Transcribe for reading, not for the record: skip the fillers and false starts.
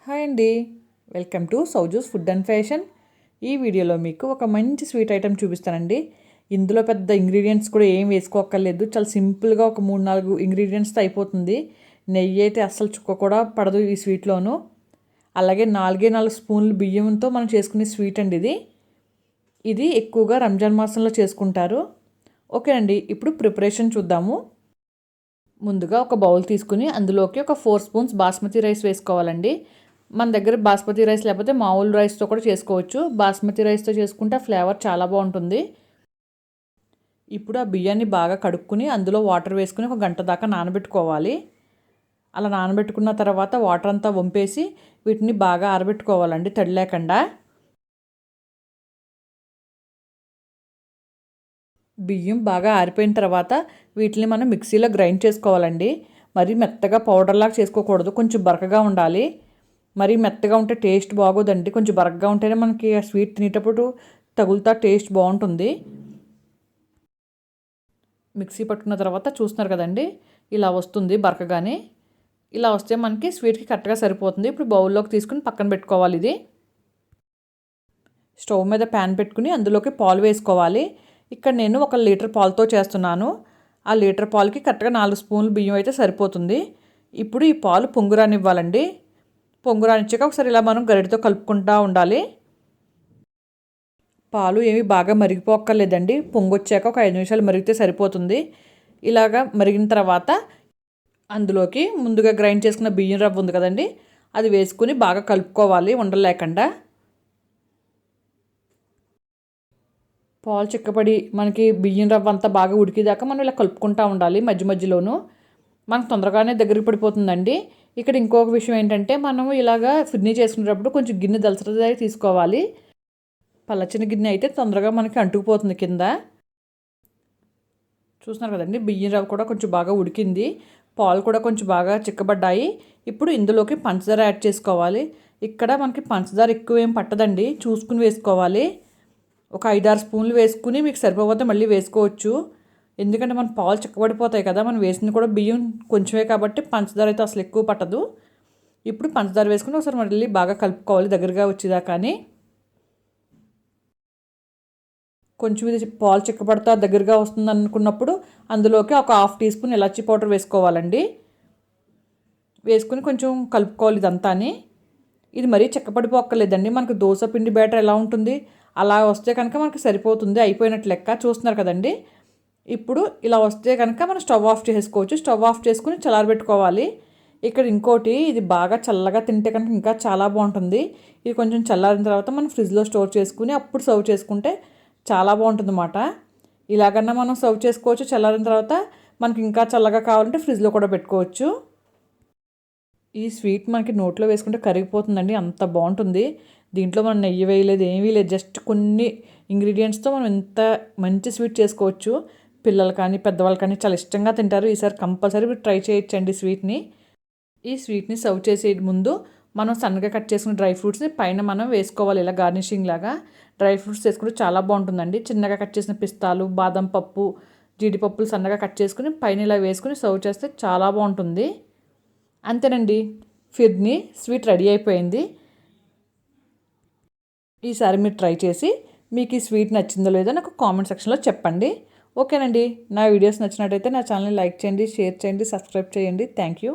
Hi అండి, welcome to Soujus food and fashion. ఈ వీడియోలో మీకు ఒక మంచి స్వీట్ ఐటెం చూపిస్తానండి. ఇందులో పెద్ద ఇంగ్రీడియంట్స్ కూడా ఏం వేసుకోక్కర్లేదు. చాలా సింపుల్గా ఒక 3-4 ఇంగ్రీడియంట్స్తో అయిపోతుంది. నెయ్యి అయితే అస్సలు చుక్క కూడా పడదు ఈ స్వీట్లోను. అలాగే 4 స్పూన్లు బియ్యంతో మనం చేసుకునే స్వీట్ అండి ఇది ఎక్కువగా రంజాన్ మాసంలో చేసుకుంటారు. ఓకేనండి, ఇప్పుడు ప్రిపరేషన్ చూద్దాము. ముందుగా ఒక బౌల్ తీసుకుని అందులోకి ఒక 4 స్పూన్స్ బాస్మతి రైస్ వేసుకోవాలండి. మన దగ్గర బాస్మతి రైస్ లేకపోతే మామూలు రైస్తో కూడా చేసుకోవచ్చు. బాస్మతి రైస్తో చేసుకుంటే ఫ్లేవర్ చాలా బాగుంటుంది. ఇప్పుడు ఆ బియ్యాన్ని బాగా కడుక్కుని అందులో వాటర్ వేసుకుని ఒక గంట దాకా నానబెట్టుకోవాలి. అలా నానబెట్టుకున్న తర్వాత వాటర్ అంతా వంపేసి వీటిని బాగా ఆరబెట్టుకోవాలండి, తడి లేకుండా. బియ్యం బాగా ఆరిపోయిన తర్వాత వీటిని మనం మిక్సీలో గ్రైండ్ చేసుకోవాలండి. మరి మెత్తగా పౌడర్లాగా చేసుకోకూడదు, కొంచెం బరకగా ఉండాలి. మరీ మెత్తగా ఉంటే టేస్ట్ బాగోదండి. కొంచెం బరకగా ఉంటేనే మనకి ఆ స్వీట్ తినేటప్పుడు తగులుతా టేస్ట్ బాగుంటుంది. మిక్సీ పట్టుకున్న తర్వాత చూస్తున్నారు కదండి, ఇలా వస్తుంది బరకగానే. ఇలా వస్తే మనకి స్వీట్కి కరెక్ట్గా సరిపోతుంది. ఇప్పుడు బౌల్లోకి తీసుకుని పక్కన పెట్టుకోవాలి. ఇది స్టవ్ మీద ప్యాన్ పెట్టుకుని అందులోకి పాలు వేసుకోవాలి. ఇక్కడ నేను 1 లీటర్ పాలతో చేస్తున్నాను. ఆ లీటర్ పాలకి కరెక్ట్గా 4 స్పూన్లు బియ్యం అయితే సరిపోతుంది. ఇప్పుడు ఈ పాలు పొంగురానివ్వాలండి. పొంగురానిచ్చాక ఒకసారి ఇలా మనం గరిటతో కలుపుకుంటూ ఉండాలి. పాలు ఏమి బాగా మరిగిపోక్కర్లేదండి. పొంగొచ్చాక ఒక 5 నిమిషాలు మరిగితే సరిపోతుంది. ఇలాగా మరిగిన తర్వాత అందులోకి ముందుగా గ్రైండ్ చేసుకున్న బియ్యం రవ్వ ఉంది కదండి, అది వేసుకుని బాగా కలుపుకోవాలి ఉండలు లేకుండా. పాలు చిక్కపడి మనకి బియ్యం రవ్వ అంతా బాగా ఉడికేదాకా మనం ఇలా కలుపుకుంటూ ఉండాలి మధ్య మధ్యలోనూ. మనకు తొందరగానే దగ్గరికి పడిపోతుందండి. ఇక్కడ ఇంకొక విషయం ఏంటంటే, మనం ఇలాగా ఫిర్నీ చేసుకునేటప్పుడు కొంచెం గిన్నె దలసరిగా తీసుకోవాలి. పలచని గిన్నె అయితే తొందరగా మనకి అంటుకుపోతుంది కింద. చూస్తున్నారు కదండి, బియ్యం రవ్వ కూడా కొంచెం బాగా ఉడికింది, పాలు కూడా కొంచెం బాగా చిక్కబడ్డాయి. ఇప్పుడు ఇందులోకి పంచదార యాడ్ చేసుకోవాలి. ఇక్కడ మనకి పంచదార ఎక్కువ ఏం పట్టదండి, చూసుకుని వేసుకోవాలి. ఒక 5-6 స్పూన్లు వేసుకుని మీకు సరిపోతే మళ్ళీ వేసుకోవచ్చు. ఎందుకంటే మన పాలు చిక్కబడిపోతాయి కదా, మనం వేసింది కూడా బియ్యం కొంచెమే కాబట్టి పంచదార అయితే అసలు ఎక్కువ పట్టదు. ఇప్పుడు పంచదార వేసుకుని ఒకసారి మళ్ళీ బాగా కలుపుకోవాలి దగ్గరగా వచ్చేదాకా. కానీ కొంచెం ఇది పాలు చిక్కబడతా దగ్గరగా వస్తుంది అనుకున్నప్పుడు అందులోకి ఒక 1/2 టీ స్పూన్ ఇలాచీ పౌడర్ వేసుకోవాలండి. వేసుకుని కొంచెం కలుపుకోవాలి ఇదంతా. ఇది మరీ చిక్కపడిపోక్కర్లేదండి. మనకు దోశ పిండి బ్యాటర్ ఎలా ఉంటుంది అలా వస్తే కనుక మనకి సరిపోతుంది, అయిపోయినట్లు లెక్క. చూస్తున్నారు కదండి, ఇప్పుడు ఇలా వస్తే కనుక మనం స్టవ్ ఆఫ్ చేసుకోవచ్చు. స్టవ్ ఆఫ్ చేసుకుని చల్లారబెట్టుకోవాలి. ఇక్కడ ఇంకోటి, ఇది బాగా చల్లగా తింటే కనుక ఇంకా చాలా బాగుంటుంది. ఇది కొంచెం చల్లారిన తర్వాత మనం ఫ్రిడ్జ్లో స్టోర్ చేసుకుని అప్పుడు సర్వ్ చేసుకుంటే చాలా బాగుంటుంది అన్నమాట. ఇలాగన్నా మనం సర్వ్ చేసుకోవచ్చు. చల్లారిన తర్వాత మనకి ఇంకా చల్లగా కావాలంటే ఫ్రిడ్జ్లో కూడా పెట్టుకోవచ్చు. ఈ స్వీట్ మనకి నోట్లో వేసుకుంటే కరిగిపోతుందండి, అంత బాగుంటుంది. దీంట్లో మనం నెయ్యి వేయలేదు, ఏమీ లేదు, జస్ట్ కొన్ని ఇంగ్రీడియంట్స్తో మనం ఎంత మంచి స్వీట్ చేసుకోవచ్చు. పిల్లలు కానీ పెద్దవాళ్ళు కానీ చాలా ఇష్టంగా తింటారు. ఈసారి కంపల్సరీ మీరు ట్రై చేయొచ్చండి స్వీట్ని. ఈ స్వీట్ని సర్వ్ చేసే ముందు మనం సన్నగా కట్ చేసుకున్న డ్రై ఫ్రూట్స్ని పైన మనం వేసుకోవాలి, ఇలా గార్నిషింగ్ లాగా. డ్రై ఫ్రూట్స్ వేసుకుంటే చాలా బాగుంటుందండి. చిన్నగా కట్ చేసిన పిస్తాలు, బాదం పప్పు, జీడిపప్పులు సన్నగా కట్ చేసుకుని పైన ఇలా వేసుకుని సర్వ్ చేస్తే చాలా బాగుంటుంది. అంతేనండి, ఫిర్ని స్వీట్ రెడీ అయిపోయింది. ఈసారి మీరు ట్రై చేసి మీకు ఈ స్వీట్ నచ్చిందో లేదో నాకు కామెంట్ సెక్షన్లో చెప్పండి. ఓకేనండి, నా వీడియోస్ నచ్చినట్టయితే నా ఛానల్ని లైక్ చేయండి, షేర్ చేయండి, సబ్స్క్రైబ్ చేయండి. Thank you.